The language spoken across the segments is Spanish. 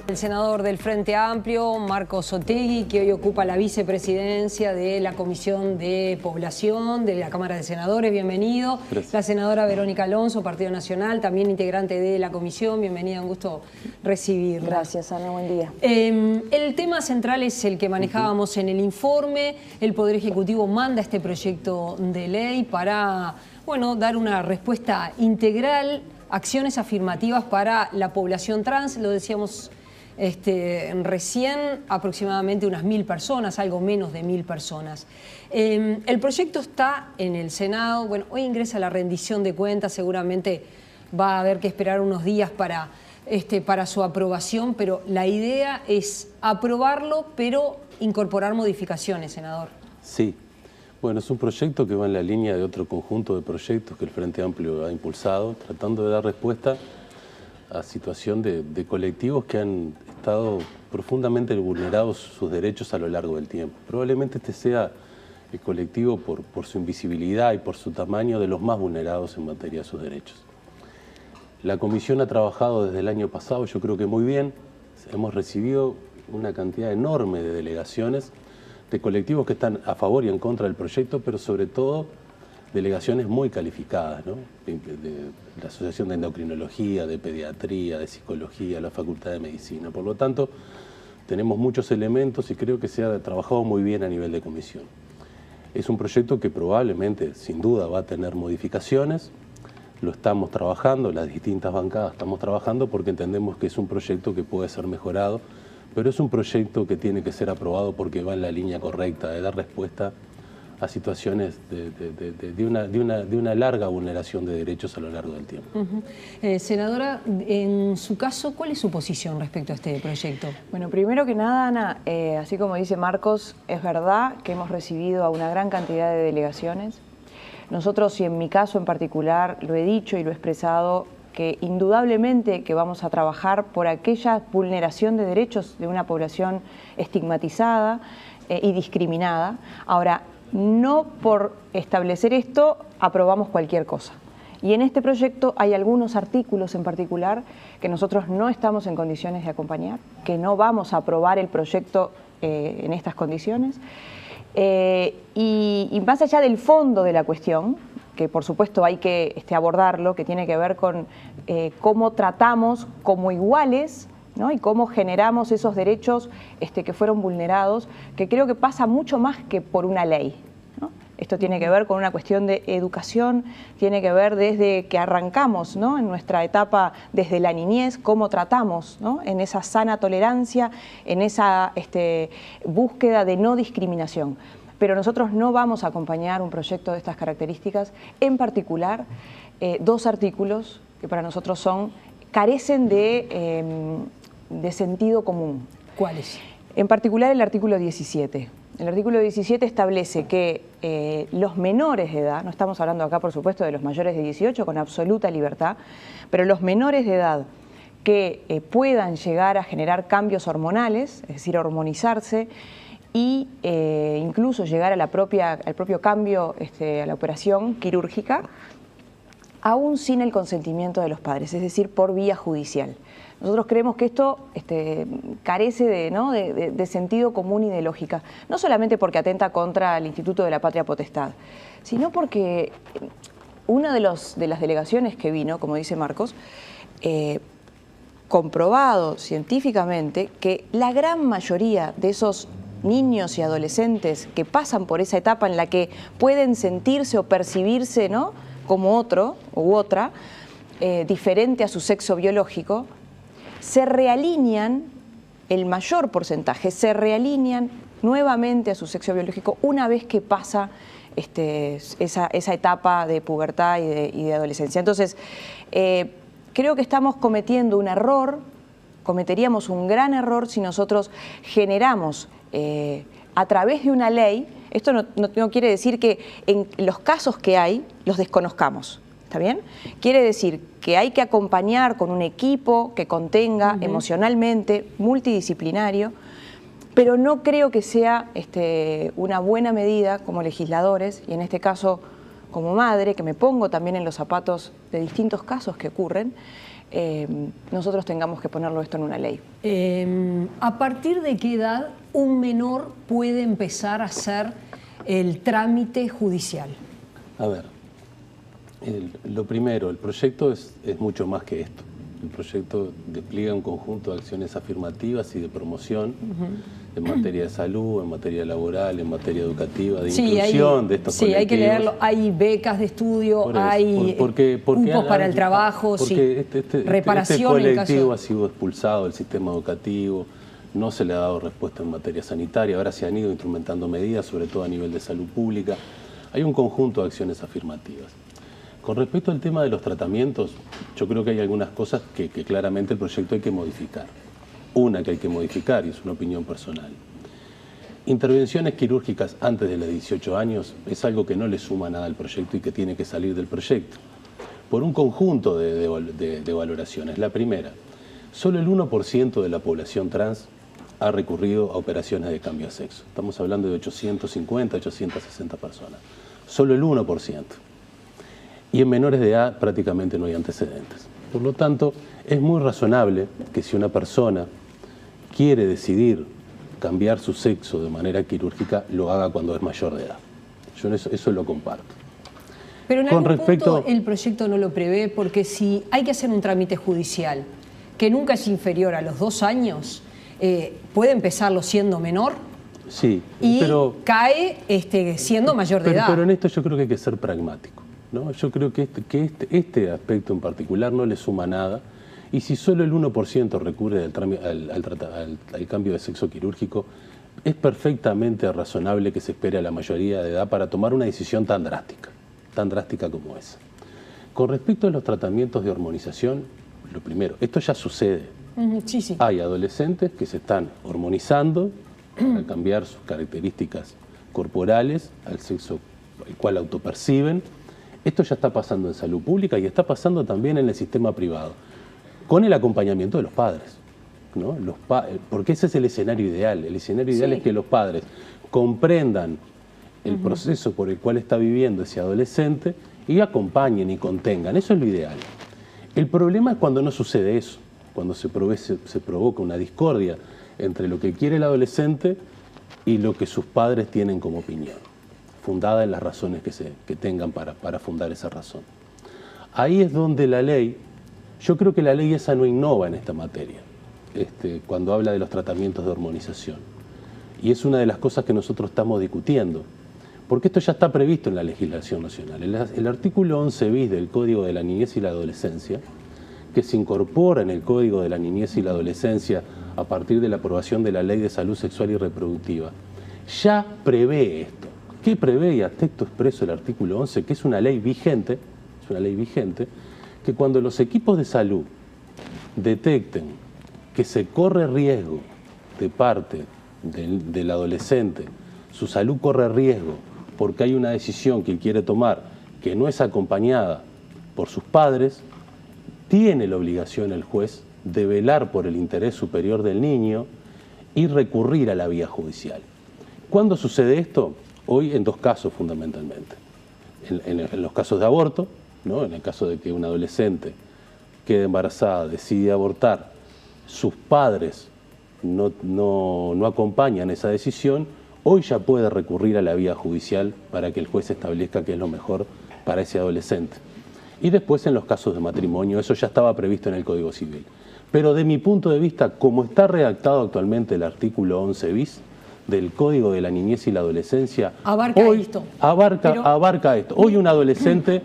El senador del Frente Amplio, Marcos Otegi, que hoy ocupa la vicepresidencia de la Comisión de Población de la Cámara de Senadores, bienvenido. Gracias. La senadora Verónica Alonso, Partido Nacional, también integrante de la comisión, bienvenida, un gusto recibirla. Gracias, Ana, buen día. El tema central es el que manejábamos en el informe. El Poder Ejecutivo manda este proyecto de ley para, bueno, dar una respuesta integral, acciones afirmativas para la población trans, lo decíamos recién, aproximadamente unas 1000 personas, algo menos de 1000 personas. El proyecto está en el Senado, bueno, hoy ingresa la rendición de cuentas, seguramente va a haber que esperar unos días para su aprobación, pero la idea es aprobarlo, pero incorporar modificaciones, senador. Sí, bueno, es un proyecto que va en la línea de otro conjunto de proyectos que el Frente Amplio ha impulsado, tratando de dar respuesta a situación de colectivos que han estado profundamente vulnerados sus derechos a lo largo del tiempo. Probablemente este sea el colectivo, por su invisibilidad y por su tamaño, de los más vulnerados en materia de sus derechos. La comisión ha trabajado desde el año pasado, yo creo que muy bien. Hemos recibido una cantidad enorme de delegaciones de colectivos que están a favor y en contra del proyecto, pero sobre todo delegaciones muy calificadas, ¿no? De la Asociación de Endocrinología, de Pediatría, de Psicología, la Facultad de Medicina. Por lo tanto, tenemos muchos elementos y creo que se ha trabajado muy bien a nivel de comisión. Es un proyecto que probablemente, sin duda, va a tener modificaciones. Lo estamos trabajando, las distintas bancadas estamos trabajando porque entendemos que es un proyecto que puede ser mejorado, pero es un proyecto que tiene que ser aprobado porque va en la línea correcta de dar respuesta a situaciones de una larga vulneración de derechos a lo largo del tiempo. Senadora, en su caso, ¿cuál es su posición respecto a este proyecto? Bueno, primero que nada, Ana, así como dice Marcos, es verdad que hemos recibido a una gran cantidad de delegaciones. Nosotros, y en mi caso en particular, lo he dicho y lo he expresado, que indudablemente que vamos a trabajar por aquella vulneración de derechos de una población estigmatizada y discriminada. Ahora, no por establecer esto aprobamos cualquier cosa. Y en este proyecto hay algunos artículos en particular que nosotros no estamos en condiciones de acompañar, que no vamos a aprobar el proyecto en estas condiciones. Y más allá del fondo de la cuestión, que por supuesto hay que abordarlo, que tiene que ver con cómo tratamos como iguales, ¿no? Y cómo generamos esos derechos que fueron vulnerados, que creo que pasa mucho más que por una ley, ¿no? Esto tiene que ver con una cuestión de educación, tiene que ver desde que arrancamos, ¿no? En nuestra etapa desde la niñez, cómo tratamos, ¿no? En esa sana tolerancia, en esa búsqueda de no discriminación. Pero nosotros no vamos a acompañar un proyecto de estas características, en particular dos artículos que para nosotros carecen de sentido común. ¿Cuáles? En particular el artículo 17. El artículo 17 establece que los menores de edad, no estamos hablando acá por supuesto de los mayores de 18 con absoluta libertad, pero los menores de edad que puedan llegar a generar cambios hormonales, es decir, hormonizarse, y incluso llegar al propio cambio, a la operación quirúrgica, aún sin el consentimiento de los padres, es decir, por vía judicial. Nosotros creemos que esto carece de sentido común y de lógica, no solamente porque atenta contra el Instituto de la Patria Potestad, sino porque una de las delegaciones que vino, como dice Marcos, comprobado científicamente que la gran mayoría de esos niños y adolescentes que pasan por esa etapa en la que pueden sentirse o percibirse, ¿no?, como otro u otra, diferente a su sexo biológico, se realinean, el mayor porcentaje, se realinean nuevamente a su sexo biológico una vez que pasa esa etapa de pubertad y de adolescencia. Entonces, creo que estamos cometiendo un error, cometeríamos un gran error si nosotros generamos a través de una ley. Esto no quiere decir que en los casos que hay los desconozcamos, ¿está bien? Quiere decir que hay que acompañar con un equipo que contenga emocionalmente, multidisciplinario, pero no creo que sea una buena medida como legisladores, y en este caso como madre, que me pongo también en los zapatos de distintos casos que ocurren, nosotros tengamos que ponerlo esto en una ley. ¿A partir de qué edad un menor puede empezar a hacer el trámite judicial? A ver, lo primero, el proyecto es mucho más que esto. El proyecto despliega un conjunto de acciones afirmativas y de promoción en materia de salud, en materia laboral, en materia educativa, de inclusión de estos colectivos. Sí, hay que leerlo. Hay becas de estudio, hay cupos para el trabajo, porque reparación este en caso... colectivo ha sido expulsado del sistema educativo, no se le ha dado respuesta en materia sanitaria, ahora se han ido instrumentando medidas, sobre todo a nivel de salud pública. Hay un conjunto de acciones afirmativas. Con respecto al tema de los tratamientos, yo creo que hay algunas cosas que claramente el proyecto hay que modificar. Una que hay que modificar, y es una opinión personal. Intervenciones quirúrgicas antes de los 18 años es algo que no le suma nada al proyecto y que tiene que salir del proyecto. Por un conjunto de valoraciones. La primera, solo el 1% de la población trans ha recurrido a operaciones de cambio de sexo. Estamos hablando de 850, 860 personas. Solo el 1%. Y en menores de edad prácticamente no hay antecedentes. Por lo tanto, es muy razonable que si una persona quiere decidir cambiar su sexo de manera quirúrgica, lo haga cuando es mayor de edad. Yo eso lo comparto. Pero en algún punto el proyecto no lo prevé, porque si hay que hacer un trámite judicial que nunca es inferior a los 2 años, puede empezarlo siendo menor. Sí, pero cae siendo mayor de edad. Pero en esto yo creo que hay que ser pragmático, ¿no? Yo creo que este aspecto en particular no le suma nada, y si solo el 1% recurre al cambio de sexo quirúrgico, es perfectamente razonable que se espere a la mayoría de edad para tomar una decisión tan drástica como esa. Con respecto a los tratamientos de hormonización, lo primero, esto ya sucede. Sí. Hay adolescentes que se están hormonizando para cambiar sus características corporales al sexo al cual autoperciben. Esto ya está pasando en salud pública y está pasando también en el sistema privado, con el acompañamiento de los padres, ¿no? Porque ese es el escenario ideal. El escenario ideal es que los padres comprendan el proceso por el cual está viviendo ese adolescente y acompañen y contengan. Eso es lo ideal. El problema es cuando no sucede eso, cuando se provoca una discordia entre lo que quiere el adolescente y lo que sus padres tienen como opinión, fundada en las razones que tengan para fundar esa razón. Ahí es donde la ley, yo creo que la ley esa no innova en esta materia, cuando habla de los tratamientos de hormonización. Y es una de las cosas que nosotros estamos discutiendo, porque esto ya está previsto en la legislación nacional. El artículo 11 bis del Código de la Niñez y la Adolescencia, que se incorpora en el Código de la Niñez y la Adolescencia a partir de la aprobación de la Ley de Salud Sexual y Reproductiva, ya prevé esto. ¿Qué prevé? Y a texto expreso el artículo 11, que es una ley vigente, que cuando los equipos de salud detecten que se corre riesgo de parte del adolescente, su salud corre riesgo porque hay una decisión que él quiere tomar que no es acompañada por sus padres, tiene la obligación el juez de velar por el interés superior del niño y recurrir a la vía judicial. ¿Cuándo sucede esto? Hoy en 2 casos fundamentalmente. En los casos de aborto, ¿no? En el caso de que una adolescente quede embarazada, decide abortar, sus padres no acompañan esa decisión, hoy ya puede recurrir a la vía judicial para que el juez establezca qué es lo mejor para ese adolescente. Y después en los casos de matrimonio, eso ya estaba previsto en el Código Civil. Pero de mi punto de vista, como está redactado actualmente el artículo 11 bis del Código de la Niñez y la Adolescencia, abarca esto. Hoy un adolescente,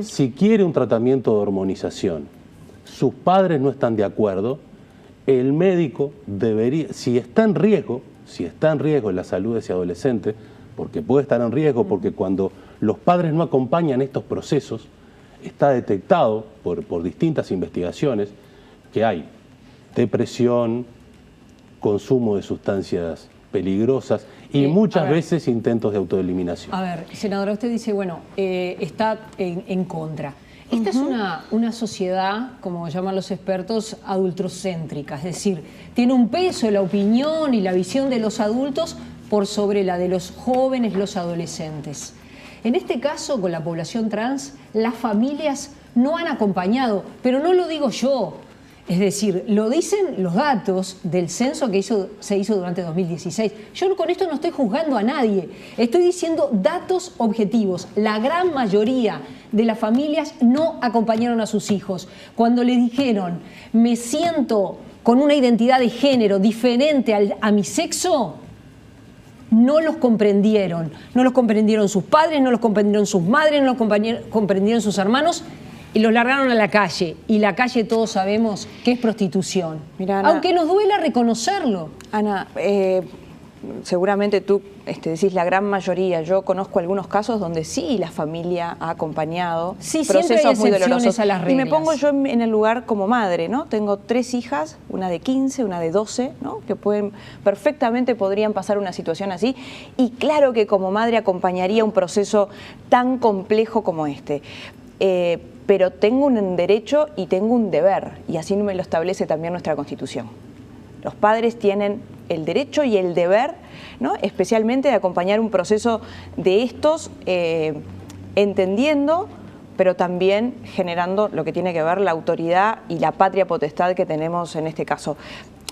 si quiere un tratamiento de hormonización, sus padres no están de acuerdo, el médico debería, si está en riesgo la salud de ese adolescente, porque puede estar en riesgo, porque cuando los padres no acompañan estos procesos, está detectado por distintas investigaciones que hay depresión, consumo de sustancias peligrosas y muchas veces intentos de autoeliminación. A ver, senadora, usted dice, bueno, está en contra. Esta es una sociedad, como llaman los expertos, adultocéntrica, es decir, tiene un peso la opinión y la visión de los adultos por sobre la de los jóvenes, los adolescentes. En este caso, con la población trans, las familias no han acompañado, pero no lo digo yo. Es decir, lo dicen los datos del censo que se hizo durante 2016. Yo con esto no estoy juzgando a nadie, estoy diciendo datos objetivos. La gran mayoría de las familias no acompañaron a sus hijos. Cuando les dijeron, me siento con una identidad de género diferente a mi sexo, no los comprendieron. No los comprendieron sus padres, no los comprendieron sus madres, no los comprendieron sus hermanos, y los largaron a la calle. Y la calle todos sabemos que es prostitución. Mirá, Ana, aunque nos duela reconocerlo. Ana, seguramente tú decís la gran mayoría. Yo conozco algunos casos donde sí la familia ha acompañado procesos muy dolorosos. A las reglas. Y me pongo yo en el lugar como madre, ¿no? Tengo 3 hijas, una de 15, una de 12, ¿no? Que perfectamente podrían pasar una situación así. Y claro que como madre acompañaría un proceso tan complejo como este. Pero tengo un derecho y tengo un deber, y así me lo establece también nuestra Constitución. Los padres tienen el derecho y el deber, ¿no? Especialmente de acompañar un proceso de estos, entendiendo, pero también generando lo que tiene que ver la autoridad y la patria potestad que tenemos en este caso.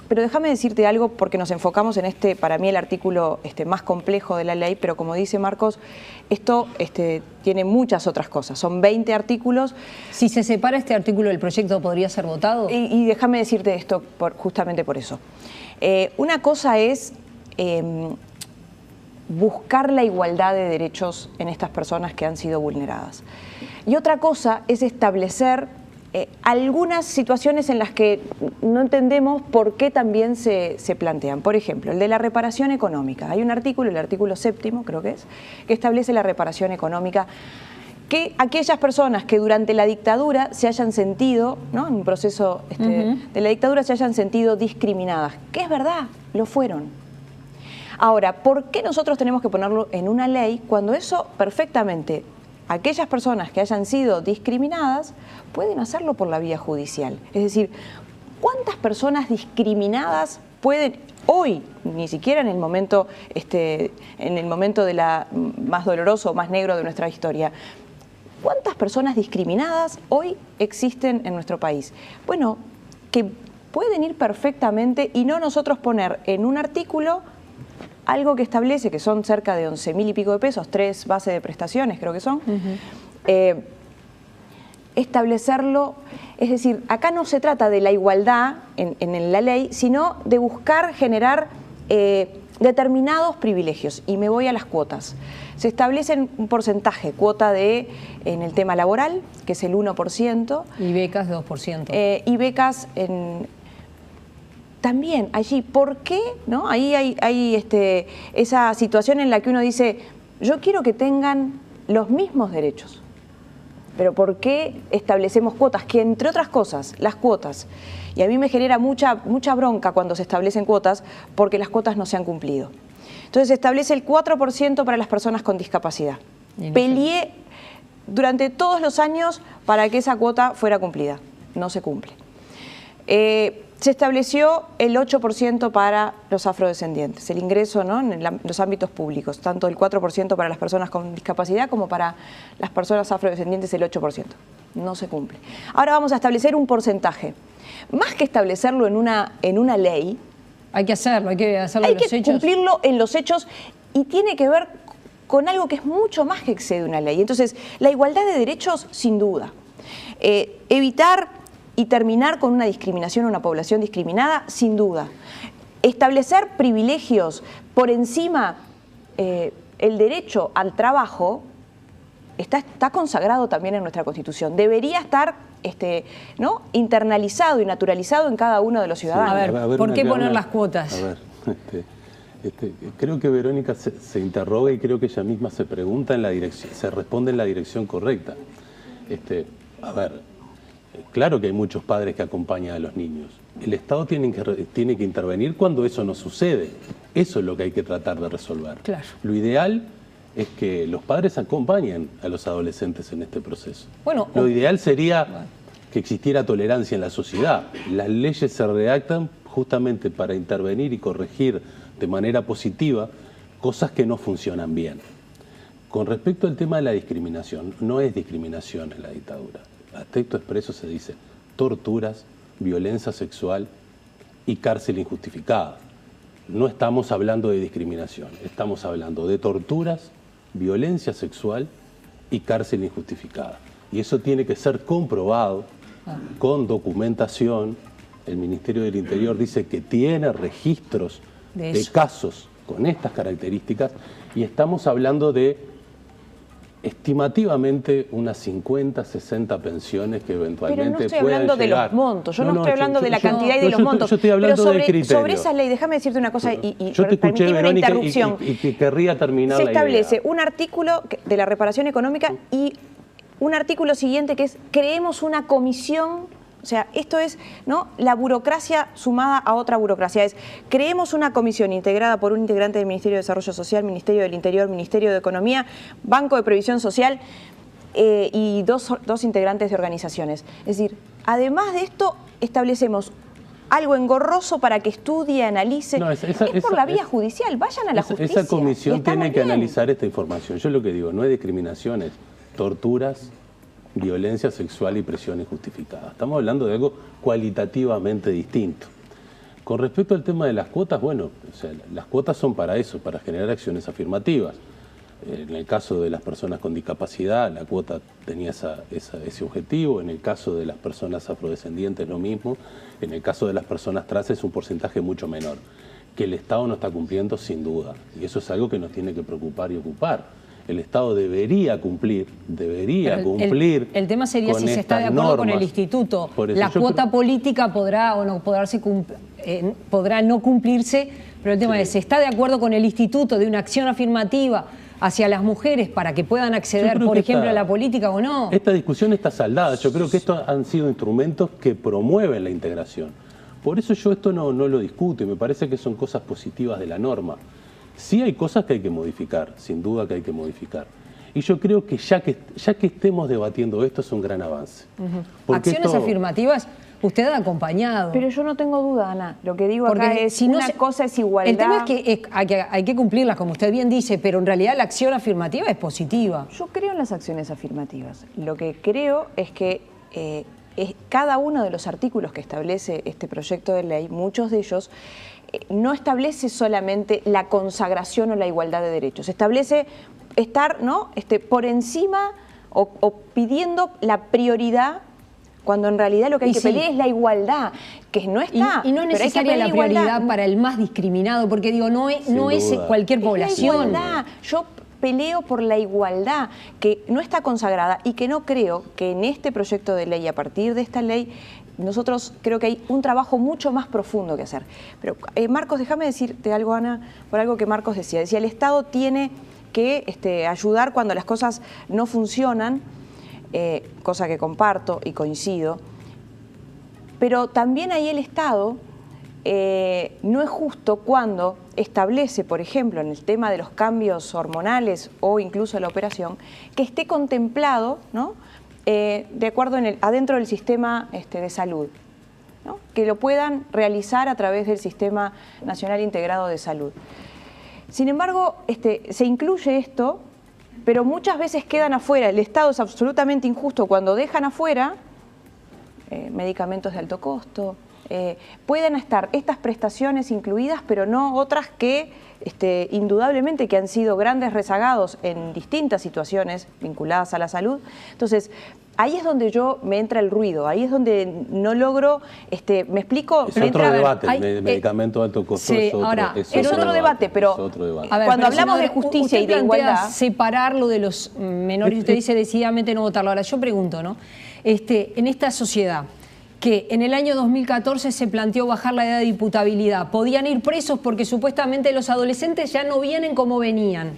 Pero déjame decirte algo, porque nos enfocamos en para mí el artículo más complejo de la ley, pero como dice Marcos, esto tiene muchas otras cosas, son 20 artículos. Si se separa este artículo del proyecto, ¿podría ser votado? Y déjame decirte esto justamente por eso. Una cosa es buscar la igualdad de derechos en estas personas que han sido vulneradas. Y otra cosa es establecer algunas situaciones en las que no entendemos por qué también se plantean. Por ejemplo, el de la reparación económica. Hay un artículo, el artículo 7º creo que establece la reparación económica, que aquellas personas que durante la dictadura se hayan sentido, ¿no? En un proceso de la dictadura se hayan sentido discriminadas, que es verdad, lo fueron. Ahora, ¿por qué nosotros tenemos que ponerlo en una ley cuando eso perfectamente aquellas personas que hayan sido discriminadas pueden hacerlo por la vía judicial? Es decir, ¿cuántas personas discriminadas pueden hoy, ni siquiera en el momento de la más doloroso, más negro de nuestra historia, cuántas personas discriminadas hoy existen en nuestro país? Bueno, que pueden ir perfectamente y no nosotros poner en un artículo algo que establece que son cerca de 11.000 y pico de pesos, 3 bases de prestaciones creo que son, establecerlo, es decir, acá no se trata de la igualdad en la ley, sino de buscar generar determinados privilegios. Y me voy a las cuotas. Se establece un porcentaje, cuota en el tema laboral, que es el 1%. Y becas de 2%. Y becas también allí, ¿por qué? ¿No? Ahí hay esa situación en la que uno dice, yo quiero que tengan los mismos derechos, pero ¿por qué establecemos cuotas? Que entre otras cosas, las cuotas, y a mí me genera mucha bronca cuando se establecen cuotas, porque las cuotas no se han cumplido. Entonces se establece el 4% para las personas con discapacidad. Peleé durante todos los años para que esa cuota fuera cumplida, no se cumple. Se estableció el 8% para los afrodescendientes, el ingreso, ¿no? En los ámbitos públicos, tanto el 4% para las personas con discapacidad como para las personas afrodescendientes el 8%. No se cumple. Ahora vamos a establecer un porcentaje. Más que establecerlo en una ley, hay que hacerlo, hay que hacerlo en los hechos. Hay que cumplirlo en los hechos, y tiene que ver con algo que es mucho más que excede una ley. Entonces, la igualdad de derechos, sin duda. Evitar y terminar con una discriminación a una población discriminada, sin duda. Establecer privilegios por encima, el derecho al trabajo, está consagrado también en nuestra Constitución. Debería estar ¿no? internalizado y naturalizado en cada uno de los ciudadanos. A ver, ¿por qué poner las cuotas? A ver, creo que Verónica se interroga y creo que ella misma se pregunta se responde en la dirección correcta. A ver, claro que hay muchos padres que acompañan a los niños. El Estado tiene que intervenir cuando eso no sucede. Eso es lo que hay que tratar de resolver. Claro. Lo ideal es que los padres acompañen a los adolescentes en este proceso. Bueno, lo ideal sería que existiera tolerancia en la sociedad. Las leyes se redactan justamente para intervenir y corregir de manera positiva cosas que no funcionan bien. Con respecto al tema de la discriminación, no es discriminación en la dictadura. A texto expreso se dice torturas, violencia sexual y cárcel injustificada. No estamos hablando de discriminación, estamos hablando de torturas, violencia sexual y cárcel injustificada. Y eso tiene que ser comprobado con documentación. El Ministerio del Interior dice que tiene registros de casos con estas características y estamos hablando de estimativamente unas 50, 60 pensiones que eventualmente Pero no estoy puedan hablando llegar. De los montos, yo no estoy hablando de la cantidad y de los montos. Yo estoy hablando pero de criterio. sobre esa ley, déjame decirte una cosa y yo te escuché, Verónica, una interrupción. y que querría terminar Se la establece idea. un artículo de la reparación económica y un artículo siguiente que es creemos una comisión. O sea, esto es, ¿no?, la burocracia sumada a otra burocracia. Es, creemos una comisión integrada por un integrante del Ministerio de Desarrollo Social, Ministerio del Interior, Ministerio de Economía, Banco de Previsión Social y dos integrantes de organizaciones. Es decir, además de esto, establecemos algo engorroso para que estudie, analice. No, es por la vía judicial, vayan a la justicia. Esa comisión tiene que analizar esta información. Yo lo que digo, no es discriminaciones, torturas, violencia sexual y presión injustificada. Estamos hablando de algo cualitativamente distinto. Con respecto al tema de las cuotas, bueno, o sea, las cuotas son para eso, para generar acciones afirmativas. En el caso de las personas con discapacidad, la cuota tenía ese objetivo. En el caso de las personas afrodescendientes, lo mismo. En el caso de las personas trans es un porcentaje mucho menor, que el Estado no está cumpliendo sin duda. Y eso es algo que nos tiene que preocupar y ocupar. El Estado debería cumplir. El tema sería si se está de acuerdo con el instituto. La cuota política podrá o no podrá no cumplirse, pero el tema es, ¿se está de acuerdo con el instituto de una acción afirmativa hacia las mujeres para que puedan acceder, por ejemplo, a la política o no? Esta discusión está saldada. Yo creo que estos han sido instrumentos que promueven la integración. Por eso yo esto no lo discuto y me parece que son cosas positivas de la norma. Sí hay cosas que hay que modificar, sin duda que hay que modificar. Y yo creo que ya que estemos debatiendo esto es un gran avance. Acciones afirmativas usted ha acompañado. Pero yo no tengo duda, Ana. Lo que digo acá es, si una cosa es igualdad. El tema es que hay que cumplirlas, como usted bien dice, pero en realidad la acción afirmativa es positiva. Yo creo en las acciones afirmativas. Lo que creo es que cada uno de los artículos que establece este proyecto de ley, muchos de ellos, no establece solamente la consagración o la igualdad de derechos, establece estar, ¿no?, por encima o pidiendo la prioridad, cuando en realidad lo que hay que pelear es la igualdad, que no está. Y no es necesaria la prioridad para el más discriminado, porque digo, no es cualquier población. La igualdad. Yo peleo por la igualdad, que no está consagrada y que no creo que en este proyecto de ley, a partir de esta ley, nosotros creo que hay un trabajo mucho más profundo que hacer. Pero Marcos, déjame decirte algo, Ana, por algo que Marcos decía. Decía, el Estado tiene que ayudar cuando las cosas no funcionan, cosa que comparto y coincido, pero también ahí el Estado no es justo cuando establece, por ejemplo, en el tema de los cambios hormonales o incluso la operación, que esté contemplado, ¿no?, de acuerdo adentro del sistema de salud, ¿no?, que lo puedan realizar a través del Sistema Nacional Integrado de Salud. Sin embargo, se incluye esto, pero muchas veces quedan afuera. El Estado es absolutamente injusto cuando dejan afuera medicamentos de alto costo. Pueden estar estas prestaciones incluidas, pero no otras que indudablemente que han sido grandes rezagados en distintas situaciones vinculadas a la salud. Entonces, ahí es donde me entra el ruido, ahí es donde no logro, ¿me explico? Es otro debate, el medicamento de alto costo sí, es otro debate, pero a ver, cuando hablamos de justicia y de igualdad... separarlo de los menores, usted dice decididamente no votarlo. Ahora, yo pregunto, ¿no? En esta sociedad, que en el año 2014 se planteó bajar la edad de imputabilidad. Podían ir presos porque supuestamente los adolescentes ya no vienen como venían.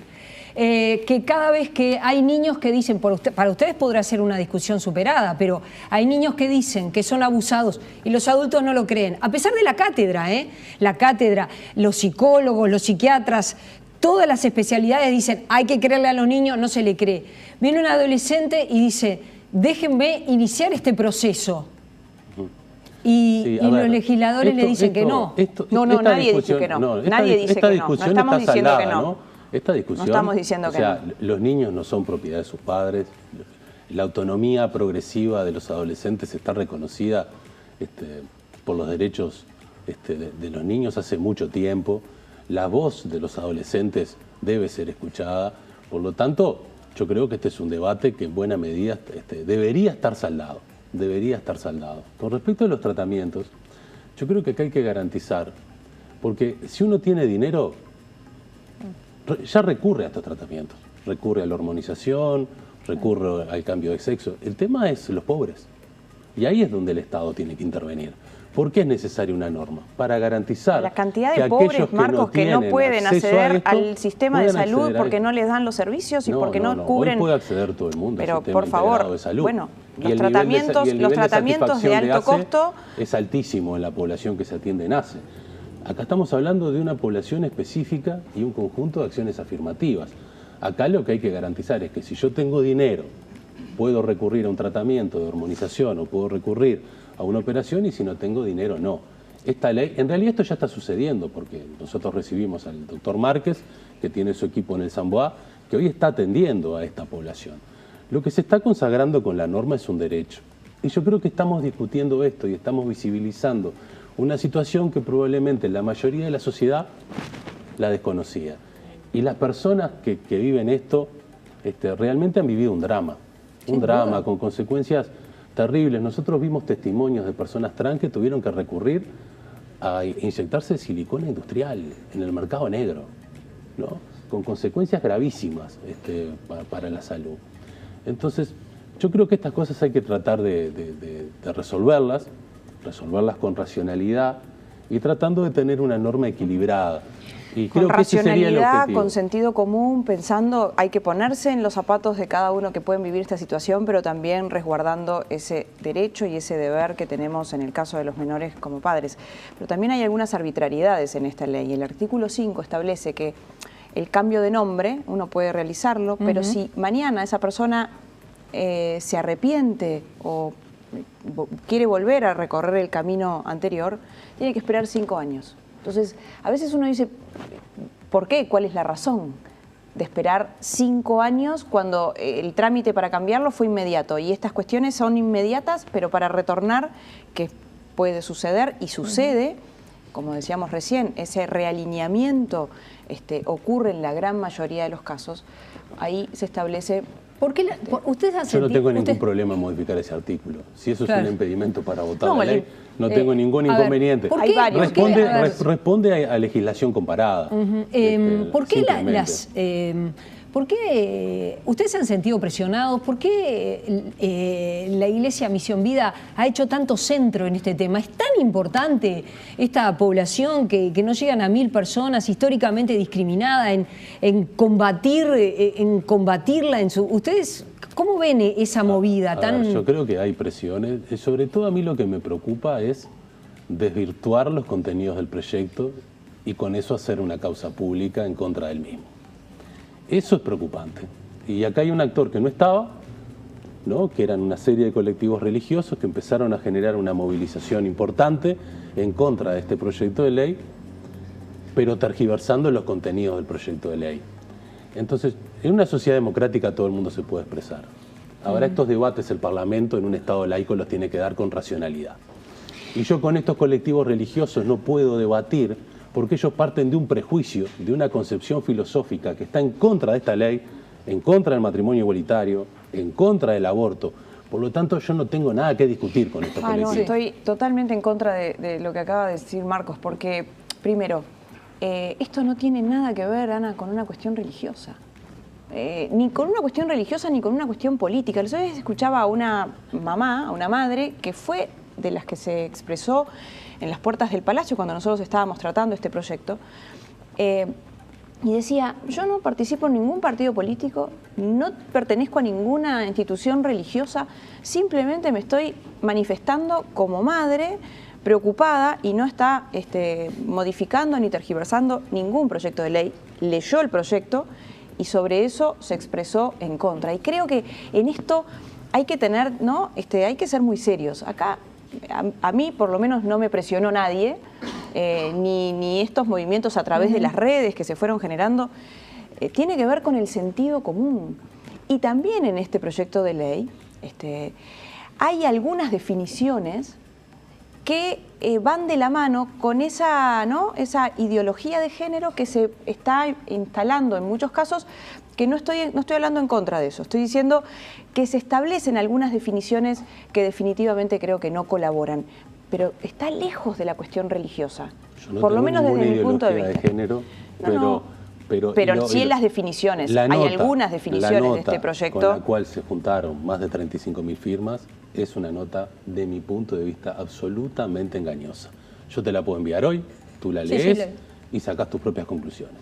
Que cada vez que hay niños que dicen, para ustedes podrá ser una discusión superada, pero hay niños que dicen que son abusados y los adultos no lo creen. A pesar de la cátedra, la cátedra, los psicólogos, los psiquiatras, todas las especialidades dicen hay que creerle a los niños, no se le cree. Viene un adolescente y dice, déjenme iniciar este proceso. Y los legisladores le dicen que no. No, nadie dice que no. Nadie dice que no. No estamos diciendo que no. esta discusión... No estamos diciendo que no. Los niños no son propiedad de sus padres, la autonomía progresiva de los adolescentes está reconocida por los derechos de los niños hace mucho tiempo, la voz de los adolescentes debe ser escuchada, por lo tanto, yo creo que este es un debate que en buena medida debería estar saldado, Con respecto a los tratamientos, yo creo que acá hay que garantizar, porque si uno tiene dinero, ya recurre a estos tratamientos, recurre a la hormonización, recurre al cambio de sexo. El tema es los pobres, y ahí es donde el Estado tiene que intervenir. ¿Por qué es necesaria una norma? Para garantizar la cantidad de pobres, Marcos, que no pueden acceder al sistema de salud porque no les dan los servicios y porque no cubren... Hoy puede acceder todo el mundo pero al sistema por favor, integrado de salud. Bueno, Y los el tratamientos de alto costo... es altísimo en la población que se atiende en ACE. Acá estamos hablando de una población específica y un conjunto de acciones afirmativas. Acá lo que hay que garantizar es que si yo tengo dinero, puedo recurrir a un tratamiento de hormonización o puedo recurrir a una operación, y si no tengo dinero, no. Esta ley, en realidad esto ya está sucediendo, porque nosotros recibimos al doctor Márquez, que tiene su equipo en el Samboa, que hoy está atendiendo a esta población. Lo que se está consagrando con la norma es un derecho. Y yo creo que estamos discutiendo esto y estamos visibilizando una situación que probablemente la mayoría de la sociedad la desconocía. Y las personas que viven esto realmente han vivido un drama. Con consecuencias terribles. Nosotros vimos testimonios de personas trans que tuvieron que recurrir a inyectarse silicona industrial en el mercado negro, ¿no? Con consecuencias gravísimas para la salud. Entonces, yo creo que estas cosas hay que tratar de resolverlas con racionalidad y tratando de tener una norma equilibrada. Y creo con que ese sería el racionalidad, objetivo. con sentido común, pensando, hay que ponerse en los zapatos de cada uno que pueden vivir esta situación, pero también resguardando ese derecho y ese deber que tenemos en el caso de los menores como padres. Pero también hay algunas arbitrariedades en esta ley. El artículo 5 establece que el cambio de nombre uno puede realizarlo, pero si mañana esa persona se arrepiente o quiere volver a recorrer el camino anterior, tiene que esperar 5 años. Entonces, a veces uno dice, ¿por qué? ¿Cuál es la razón de esperar 5 años cuando el trámite para cambiarlo fue inmediato? Y estas cuestiones son inmediatas, pero para retornar, que puede suceder y sucede, como decíamos recién, ese realineamiento ocurre en la gran mayoría de los casos, ahí se establece... ¿Por qué ustedes han Yo no tengo ningún problema en modificar ese artículo. Si eso es un impedimento para votar la ley, no tengo ningún inconveniente. Hay varios. Responde a legislación comparada. ¿Por qué ustedes se han sentido presionados? ¿Por qué la Iglesia Misión Vida ha hecho tanto centro en este tema? Es tan importante esta población que no llegan a 1000 personas, históricamente discriminada, en combatirla en su... ¿Ustedes cómo ven esa movida tan...? Yo creo que hay presiones. Sobre todo a mí lo que me preocupa es desvirtuar los contenidos del proyecto y con eso hacer una causa pública en contra del mismo. Eso es preocupante. Y acá hay un actor que no estaba, ¿no? Que eran una serie de colectivos religiosos que empezaron a generar una movilización importante en contra de este proyecto de ley, pero tergiversando los contenidos del proyecto de ley. Entonces, en una sociedad democrática todo el mundo se puede expresar. Ahora estos debates el Parlamento en un Estado laico los tiene que dar con racionalidad. Y yo con estos colectivos religiosos no puedo debatir porque ellos parten de un prejuicio, de una concepción filosófica que está en contra de esta ley, en contra del matrimonio igualitario, en contra del aborto. Por lo tanto, yo no tengo nada que discutir con estos colectivos. No, estoy totalmente en contra de lo que acaba de decir Marcos, porque, primero, esto no tiene nada que ver, Ana, con una cuestión religiosa. Ni con una cuestión religiosa ni con una cuestión política. Los otros días escuchaba a una mamá, a una madre, que fue de las que se expresó en las puertas del Palacio cuando nosotros estábamos tratando este proyecto, y decía, yo no participo en ningún partido político, no pertenezco a ninguna institución religiosa, simplemente me estoy manifestando como madre preocupada y no está modificando ni tergiversando ningún proyecto de ley. Leyó el proyecto y sobre eso se expresó en contra. Y creo que en esto hay que tener, ¿no? Hay que ser muy serios. Acá a mí por lo menos no me presionó nadie, ni estos movimientos a través de las redes que se fueron generando. tiene que ver con el sentido común. Y también en este proyecto de ley hay algunas definiciones que van de la mano con esa ideología de género que se está instalando en muchos casos, que no estoy hablando en contra de eso, estoy diciendo que se establecen algunas definiciones que definitivamente creo que no colaboran, pero está lejos de la cuestión religiosa, por lo menos desde mi punto de vista. De género, pero sí en las definiciones, hay algunas definiciones de este proyecto. Con la cual se juntaron más de 35.000 firmas, es una nota, de mi punto de vista, absolutamente engañosa. Yo te la puedo enviar hoy, tú la lees y sacas tus propias conclusiones.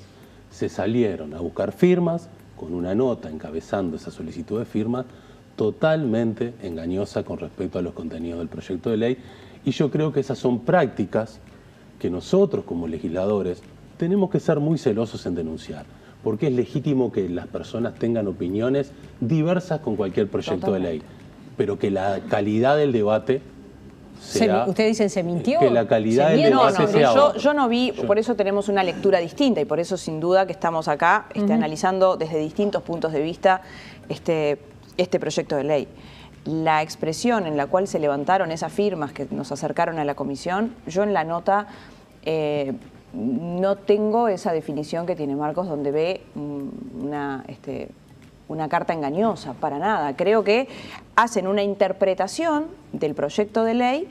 Se salieron a buscar firmas con una nota encabezando esa solicitud de firmas totalmente engañosa con respecto a los contenidos del proyecto de ley, y yo creo que esas son prácticas que nosotros como legisladores tenemos que ser muy celosos en denunciar, porque es legítimo que las personas tengan opiniones diversas con cualquier proyecto de ley, pero que la calidad del debate sea... Ustedes dicen, ¿se mintió? Que la calidad del debate sea... Yo no vi, por eso tenemos una lectura distinta y por eso sin duda que estamos acá analizando desde distintos puntos de vista este proyecto de ley. La expresión en la cual se levantaron esas firmas que nos acercaron a la comisión, yo en la nota no tengo esa definición que tiene Marcos, donde ve una carta engañosa, para nada. Creo que hacen una interpretación del proyecto de ley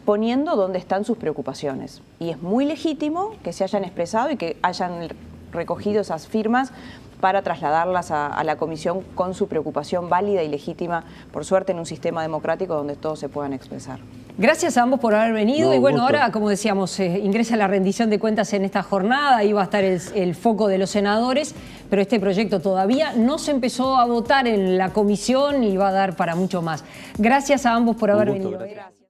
poniendo dónde están sus preocupaciones. Y es muy legítimo que se hayan expresado y que hayan recogido esas firmas para trasladarlas a la comisión con su preocupación válida y legítima, por suerte en un sistema democrático donde todos se puedan expresar. Gracias a ambos por haber venido. No, y bueno, gusto. ahora, como decíamos, ingresa la rendición de cuentas en esta jornada, ahí va a estar el foco de los senadores, pero este proyecto todavía no se empezó a votar en la comisión y va a dar para mucho más. Gracias a ambos por haber venido. Gracias.